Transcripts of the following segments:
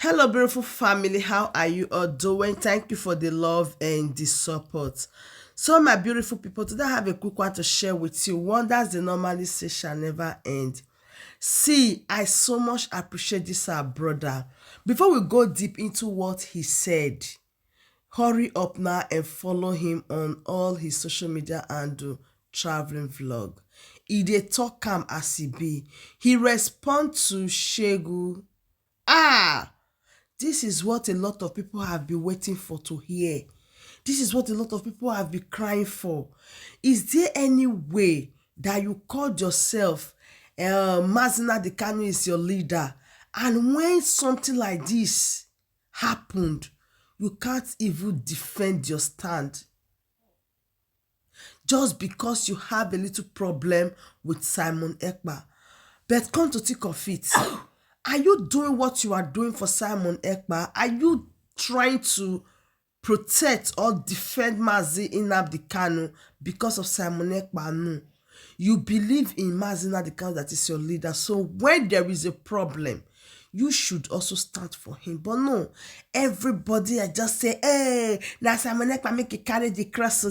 Hello, beautiful family. How are you all doing? Thank you for the love and the support. So, my beautiful people, today I have a quick one to share with you. Wonders they normally say shall never end. See, I so much appreciate this our brother. Before we go deep into what he said, hurry up now and follow him on all his social media and do traveling vlog. He dey talk am as he be. He respond to Shegu. This is what a lot of people have been waiting for to hear. This is what a lot of people have been crying for. Is there any way that you called yourself Mazina Dekanu is your leader, and when something like this happened, you can't even defend your stand? Just because you have a little problem with Simon Ekpa. But come to think of it, are you doing what you are doing for Simon Ekpa? Are you trying to protect or defend Mazi Nnamdi Kanu because of Simon Ekpa? No. You believe in Mazi Nnamdi Kanu that is your leader. So when there is a problem, you should also stand for him. But no, everybody I just say, hey, now Simon Ekpa make it carry the cross,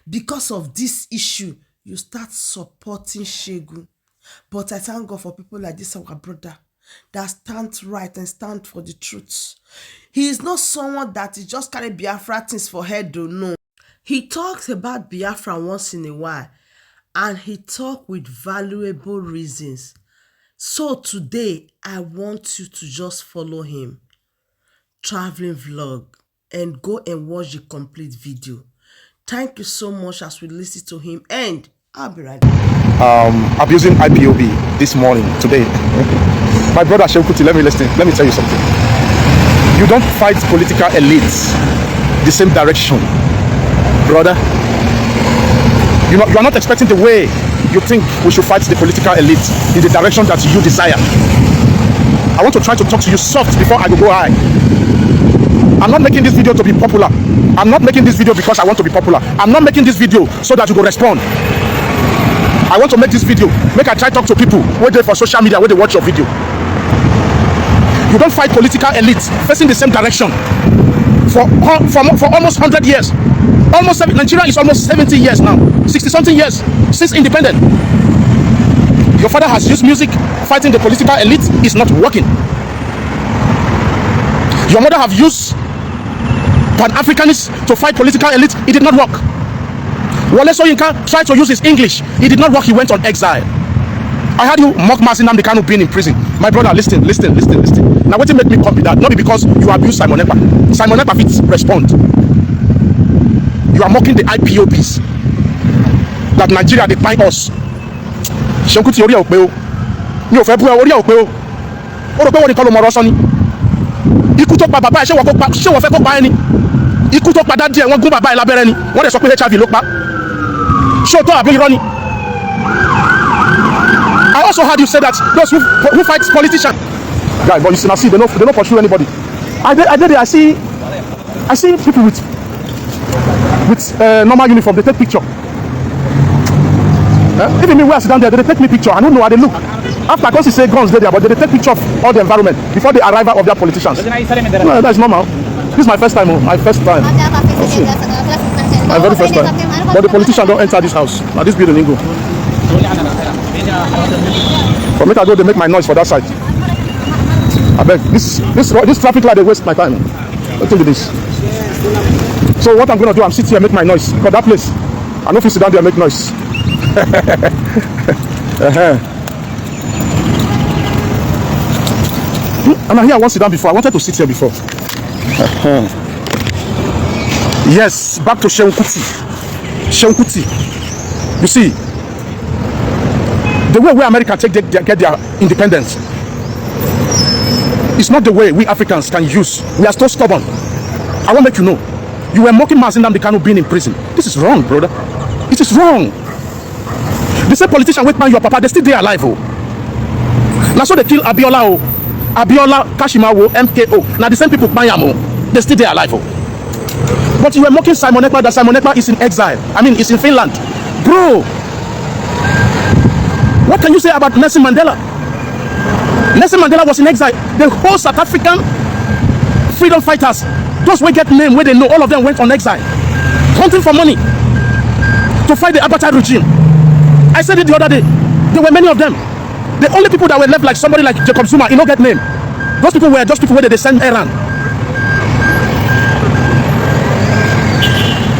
because of this issue, you start supporting Shegu. But I thank God for people like this, our brother, that stand right and stand for the truth. He is not someone that is just carry Biafra things for head, don't know. He talks about Biafra once in a while, and he talks with valuable reasons. So today, I want you to just follow him, traveling vlog, and go and watch the complete video. Thank you so much as we listen to him, and I'll be right back. Abusing IPOB this morning, today. My brother Seun Kuti, let me tell you something. You don't fight political elites the same direction, brother. You are not expecting the way you think we should fight the political elite in the direction that you desire. I want to try to talk to you soft before I go high. I'm not making this video to be popular. I'm not making this video because I want to be popular. I'm not making this video so that you go respond. I want to make this video, make I try to talk to people who are for social media, where they watch your video. You don't fight political elites facing the same direction for almost 100 years. Nigeria is almost 70 years now, 60-something years since independence. Your father has used music fighting the political elite. It's not working. Your mother have used Pan-Africanists to fight political elite. It did not work. Wole Soyinka tried to use his English. It did not work. He went on exile. I heard you mock Mazi Nnamdi Kanu being in prison. My brother, listen. Now, what make me copy that? Not because you abuse Simon Ekpa. Simon Ekpa fits respond. You are mocking the IPOBs that Nigeria they buy us. Seun Kuti ori o pe o. Mi ò fẹ́ bú ẹ ori o pe o. O rò pé wọ́n ní kọ́ ló mọ ọ̀rọ̀ sọ ni. Ikú tó pa bàbá ẹ̀ ṣé wọ́n fẹ́ kó pa ẹni. Ikú tó pa dádì ẹ̀ wọ́n gún bàbá ẹ̀ lábẹ́rẹ́ ni. Wọ́n dẹ̀ sọ pé HIV ló pa. Ṣé o tó àbí irọ́ ni? I also heard you say that those who fight politicians. Guy, but you see, they don't pursue anybody. I did it. I see people with normal uniform. They take picture. Even me where I sit down there, they take me picture. I don't know how they look. After, because he say guns there, but they take picture of all the environment before the arrival of their politicians. No, that's normal. This is my first time. My first time. Okay. My very first time. But the politicians don't enter this house. Now this building go. For me to go, they make my noise for that side. I beg. This traffic light, they waste my time. Don't do this. So what I'm gonna do, I'm sitting here and make my noise. Because that place, I know if you sit down there and make noise. And here I want to sit down before. I wanted to sit here before. Yes, back to Seun Kuti. Seun Kuti. You see, the way America get their independence, it's not the way we Africans can use. We are so stubborn. I want to make you know. You were mocking Mazi Nnamdi Kanu being in prison. This is wrong, brother. It is wrong. The same politician wait man your papa, they still there alive. Oh. Now so they kill Abiola, oh. Abiola, Kashimawo, MKO. Now the same people they still there alive. Oh. But you were mocking Simon Ekpa that Simon Ekpa is in exile. I mean, he's in Finland. Bro, what can you say about Nelson Mandela? Nelson Mandela was in exile. The whole South African freedom fighters, those who get name where they know, all of them went on exile, hunting for money to fight the apartheid regime. I said it the other day. There were many of them. The only people that were left, like somebody like Jacob Zuma, you know, get name. Those people were just people where they send errand.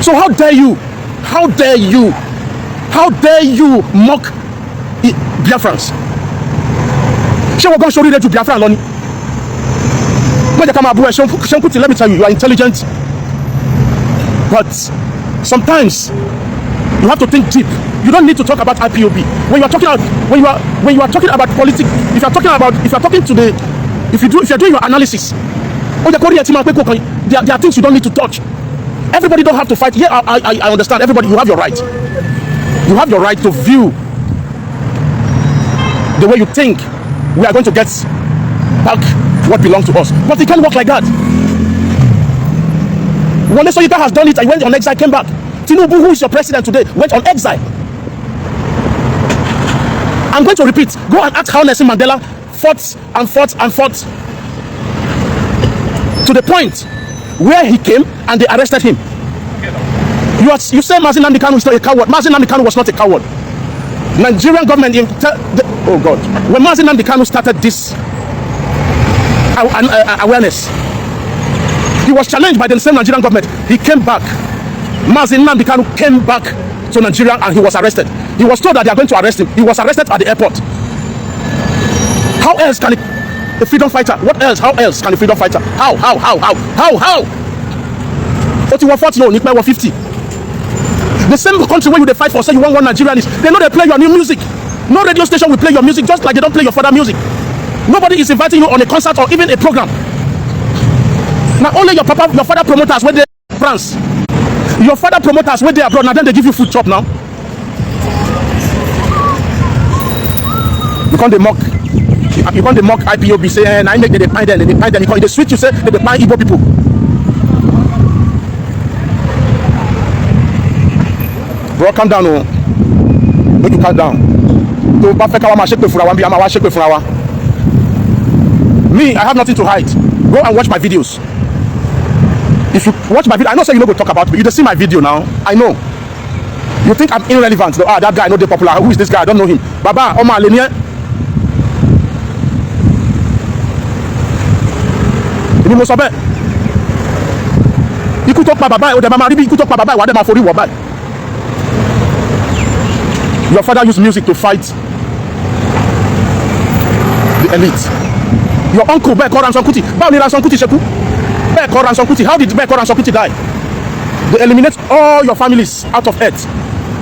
So how dare you? How dare you? How dare you mock Biafrans? She was going to show you to Biafran, Lonnie. When you come up, Seun Kuti, let me tell you, you are intelligent. But sometimes you have to think deep. You don't need to talk about IPOB. When you are talking about when you are talking about politics, if you are doing your analysis, there are things you don't need to touch. Everybody don't have to fight. Yeah, I understand. Everybody, you have your right. You have your right to view the way you think we are going to get back what belongs to us. But it can't work like that. Wole Soyinka has done it. I went on exile, came back. Tinubu, who is your president today, went on exile. I'm going to repeat. Go and ask how Nelson Mandela fought and fought and fought to the point where he came and they arrested him. You say Mazi Nnamdi Kanu is not a coward. Mazi Nnamdi Kanu was not a coward. Nigerian government, oh God, when Mazi Nnamdi Kanu started this awareness, he was challenged by the same Nigerian government. He came back. Mazi Nnamdi Kanu came back to Nigeria and he was arrested. He was told that they are going to arrest him. He was arrested at the airport. How else can a freedom fighter? What else? How else can a freedom fighter? How? 4140, no, Nick 150. The same country where you they fight for, say you want one Nigerians, they know they play your new music. No radio station will play your music just like they don't play your father music. Nobody is inviting you on a concert or even a program. Now only your father promoters where they France. Your father promoters where they abroad, now then they give you food chop now. You can't mock IPOB, say, and I make they find them, they find them. You switch, you say they find Igbo people. Bro, calm down, no. Make you calm down. Me, I have nothing to hide. Go and watch my videos. If you watch my video, I know say you don't go talk about me. You just see my video now. I know. You think I'm irrelevant. Ah, that guy, not the popular. Who is this guy? I don't know him. Baba, Oma Lenia. You must obey. You could talk about Baba, or the Mama, you could talk about Baba, what am I for you? Your father used music to fight the elite. Your uncle, Seun Kuti. How did Seun Kuti Sheku? Seun Kuti. How did Seun Kuti die? They eliminate all your families out of earth.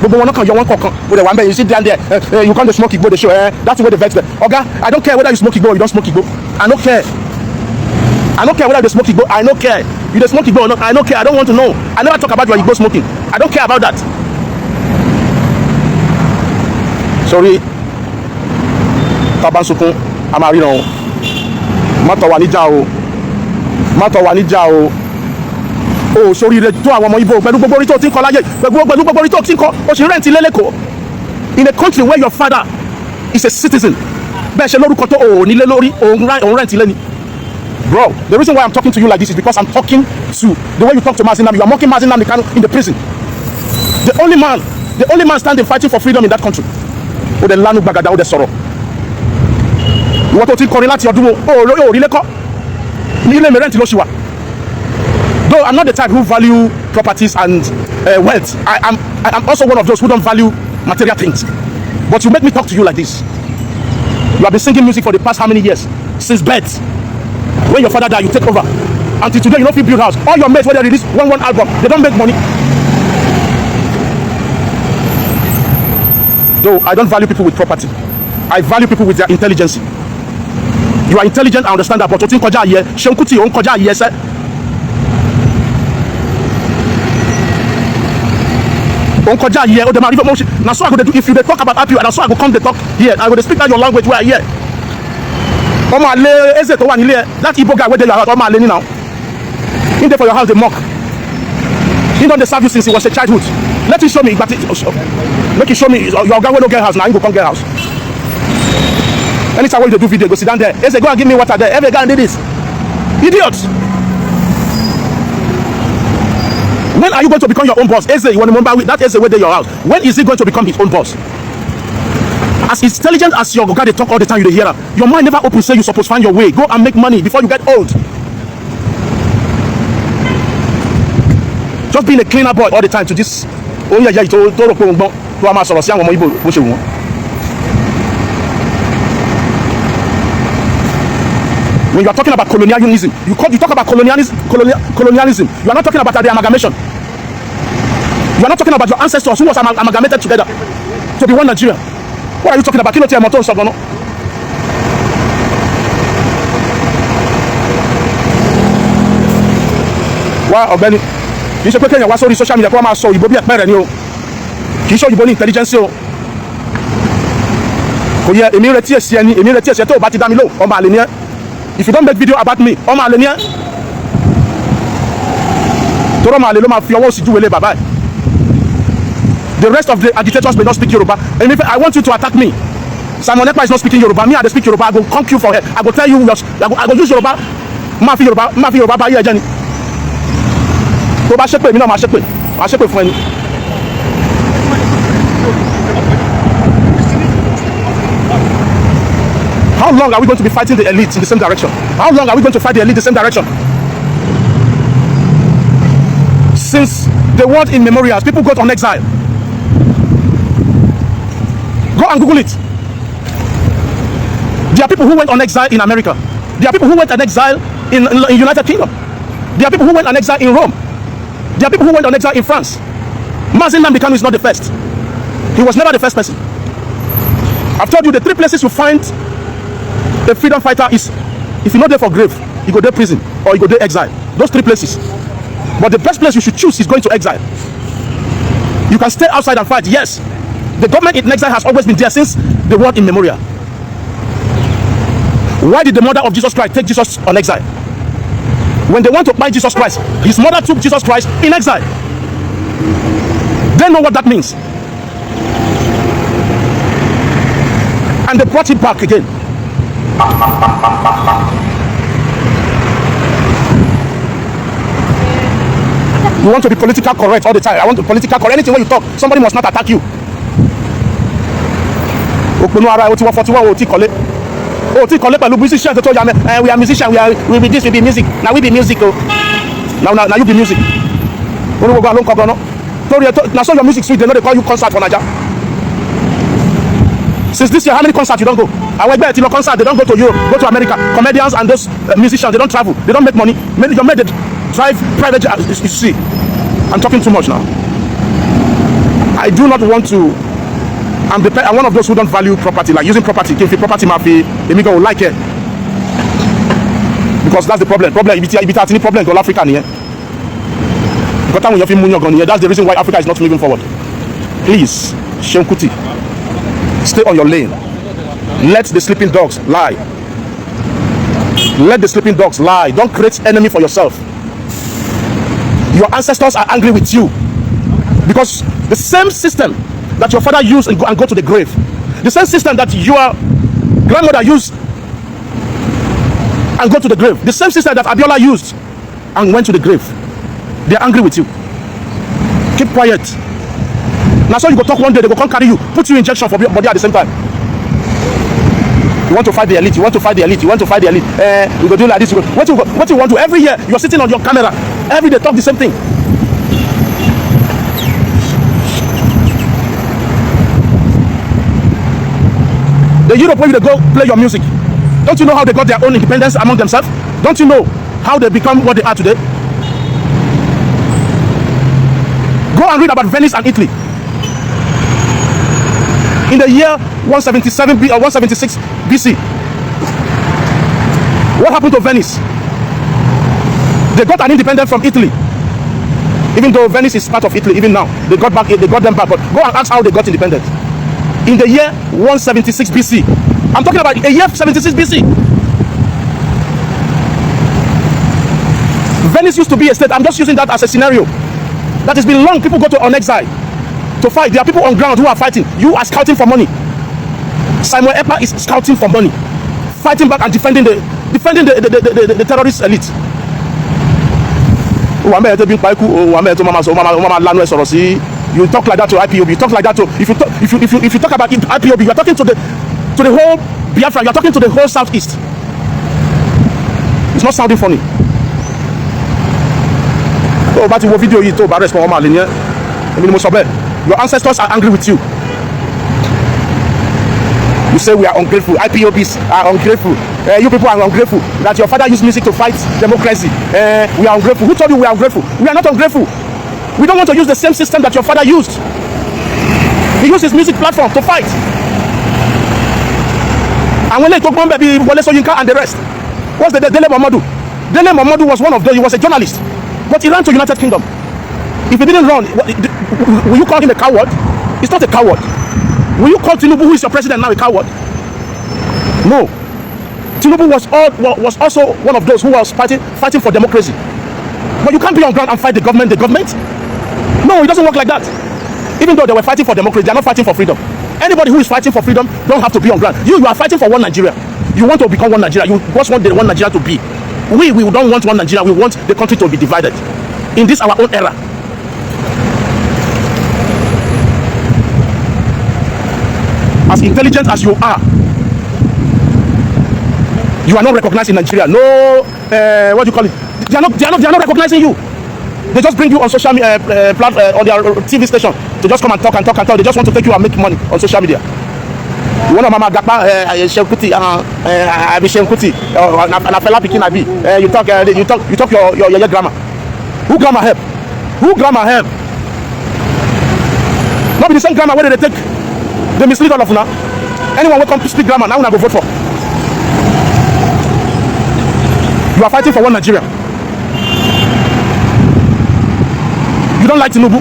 But you sit down there, you can't smoke Igbo, they show, that's the way they vex them. Oga, I don't care whether you smoke Igbo or you don't smoke Igbo. I don't care. I don't care whether you smoke Igbo. I don't care. You don't smoke Igbo or not. I don't care. I don't want to know. I never talk about your Igbo smoking. I don't care about that. Sorry. Tabansukun, Amarino. Mato Wanijao. Oh, sorry, the two àwọn ọmọ Igbo pẹ̀lú gbogbo orí tó tin kọ láyé. Pẹ̀lú gbogbo orí tó tin kọ. O ṣe rent leleko. In a country where your father is a citizen. Bẹ́ẹ̀ ṣe lórúkọ tó o ní lé lórí, o rent ilé ni. Bro, the reason why I'm talking to you like this is because I'm talking to the way you talk to Mazi Nnamdi. You are mocking Mazi Nnamdi Kanu in the prison. The only man standing fighting for freedom in that country. O de lanu gbagada, o de sọ̀rọ̀. Ìwọ tó ti kọrin láti ọdún o rí lẹ́kọ́. Ní ilé mi rent ló ṣì wà. Though I'm not the type who value properties and wealth. I'm also one of those who don't value material things. But you make me talk to you like this. You have been singing music for the past how many years? Since birth. When your father died, you take over. Until today, you don't feel build house. All your mates, when they release one album, they don't make money. Though I don't value people with property. I value people with their intelligence. You are intelligent, I understand that, but Seun Kuti, now so I go do if you talk about happy, and so I go come to talk here. I go speak out your language where I hear. That Igbo guy where they are now. In there for your house, they mock. He don't serve you since he was a childhood. Let him show me, but make it show me your guy will no get house now. You go come get house. Anytime when you do video, go sit down there. Eze, go and give me water there. Every guy did this. Idiots. When are you going to become your own boss? Eze, you want to remember that Eze where they your house. When is he going to become his own boss? As intelligent as your guy, they talk all the time, you hear her. Your mind never opens, say you're supposed to find your way. Go and make money before you get old. Just being a cleaner boy all the time to this. Oh yeah, yeah, to ama sọ̀rọ̀ sí àwọn ọmọ Igbo bó ṣe wù wọ́n. When you are talking about colonialism, you talk about colonialism. You are not talking about the amalgamation. You are not talking about your ancestors who was amalgamated together to be one Nigeria. What are you talking about? Kí ló ti ẹ̀ mọ̀ tó ń sọ gan-an? Wá ọ̀gbẹ́ni, kì í ṣe pé kéèyàn wá sórí social media kó wá máa sọ òyìnbó bí ẹ̀pẹ́ rẹ̀ ni o. Kì í ṣe òyìnbó ní intelligence o. Kò yẹ èmi retí èsì ẹni tó o bá ti dá mi lò ọmọ àlè ni ẹ́. If you don't make video about me, ọmọ àlè ni ẹ́. Tọ́rọ ọmọ àlè ló máa fi ọwọ́ sí júwèlé bàbá ẹ̀. The rest of the agitators may not speak Yoruba. And if I want you to attack me, Simon Ekpa is not speaking Yoruba. Me, I speak Yoruba. I go conk you for head. I go tell you, I go use Yoruba. Ma fi Yoruba ba ye jeni. Tó bá ṣépè mi náà máa ṣépè. Máa ṣépè fún ẹni. How long are we going to be fighting the elite in the same direction? How long are we going to fight the elite in the same direction? Since the word in memorials, people got on exile. Go and Google it. There are people who went on exile in America. There are people who went on exile in United Kingdom. There are people who went on exile in Rome. There are people who went on exile in France. Mazin Nnamdi Kanu is not the first. He was never the first person. I've told you the three places you find a freedom fighter is, if you're not there for grave, you go there prison or you go there exile. Those three places. But the best place you should choose is going to exile. You can stay outside and fight, yes. The government in exile has always been there since the word in memorial. Why did the mother of Jesus Christ take Jesus on exile? When they want to buy Jesus Christ, his mother took Jesus Christ in exile. They know what that means. And they brought him back again. You want to be politically correct all the time. I want to be politically correct. Anything when you talk, somebody must not attack you. We are musicians, we be this, we be music. Now we be music. Now you be music. Now so your music sweet, they know they call you concert for Naija. Since this year, how many concerts you don't go? I went back to your concert, they don't go to Europe, go to America. Comedians and those musicians, they don't travel, they don't make money. You made it drive private. You see, I'm talking too much now. I do not want to. I'm one of those who don't value property, like using property. If property mafia, the will like it. Because that's the problem. If you have any problem, go Africa here. That's the reason why Africa is not moving forward. Please, Seun Kuti, stay on your lane. Let the sleeping dogs lie. Let the sleeping dogs lie. Don't create enemy for yourself. Your ancestors are angry with you because the same system that your father used and go to the grave, the same system that your grandmother used and go to the grave, the same system that Abiola used and went to the grave, they are angry with you. Keep quiet. Now so you go talk one day, they go come carry you, put you in injection for your body at the same time. You want to fight the elite, you want to fight the elite, you want to fight the elite. We go do like this. What you want to? Every year you're sitting on your camera, every day talk the same thing. The Europe where you go play your music. Don't you know how they got their own independence among themselves? Don't you know how they become what they are today? Go and read about Venice and Italy. In the year 177 or 176 BC, what happened to Venice? They got an independence from Italy. Even though Venice is part of Italy, even now they got them back. But go and ask how they got independence. In the year 176 BC, I'm talking about a year 76 BC. Venice used to be a state. I'm just using that as a scenario. That has been long. People go to on exile to fight. There are people on ground who are fighting. You are scouting for money. Simon Ekpa is scouting for money, fighting back and defending the terrorist elite. You talk like that to IPOB. You talk like that to if you talk about IPOB, you are talking to the whole Biafra. You are talking to the whole Southeast. It's not sounding funny. Oh, but your video you told your ancestors are angry with you. You say we are ungrateful. IPOBs are ungrateful. You people are ungrateful. That your father used music to fight democracy. We are ungrateful. Who told you we are ungrateful? We are not ungrateful. We don't want to use the same system that your father used. He used his music platform to fight. And when they talk about baby Wole Soyinka and the rest, what's the Dele Momodu? Dele Momodu was one of those. He was a journalist, but he ran to United Kingdom. If he didn't run, will you call him a coward? He's not a coward. Will you call Tinubu, who is your president now, a coward? No. Tinubu was also one of those who was fighting for democracy. But you can't be on ground and fight the government. No, it doesn't work like that. Even though they were fighting for democracy, they are not fighting for freedom. Anybody who is fighting for freedom don't have to be on ground. You are fighting for one Nigeria. You want to become one Nigeria. You just want the one Nigeria to be. We don't want one Nigeria. We want the country to be divided. In this our own era. As intelligent as you are not recognized in Nigeria. No, what do you call it? They are not recognizing you. They just bring you on social media, on their TV station. They just come and talk. They just want to take you and make money on social media. You want to mama gapa Seun Kuti, I be Seun Kuti, and a fella picking I be. You talk your grammar. Who grammar help? Who grammar help? Not be the same grammar where they take. They mislead all of you now. Anyone will come to speak grammar now. I go vote for. You are fighting for one Nigeria. You don't like Tinubu.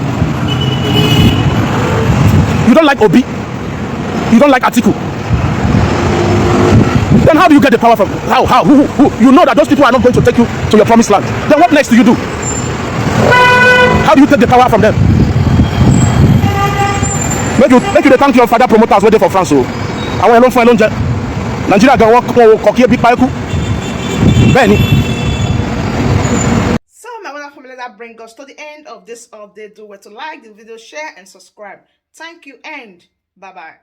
You don't like Obi. You don't like Atiku. Then how do you get the power from? How? Who? You know that those people are not going to take you to your promised land. Then what next do you do? How do you take the power from them? Make you thank your father promoters waiting for France. So I want alone for alone. Nigeria can walk cocky big paiku. Benny. So my wonderful family, that brings us to the end of this update. Do well to like the video, share and subscribe. Thank you and bye bye.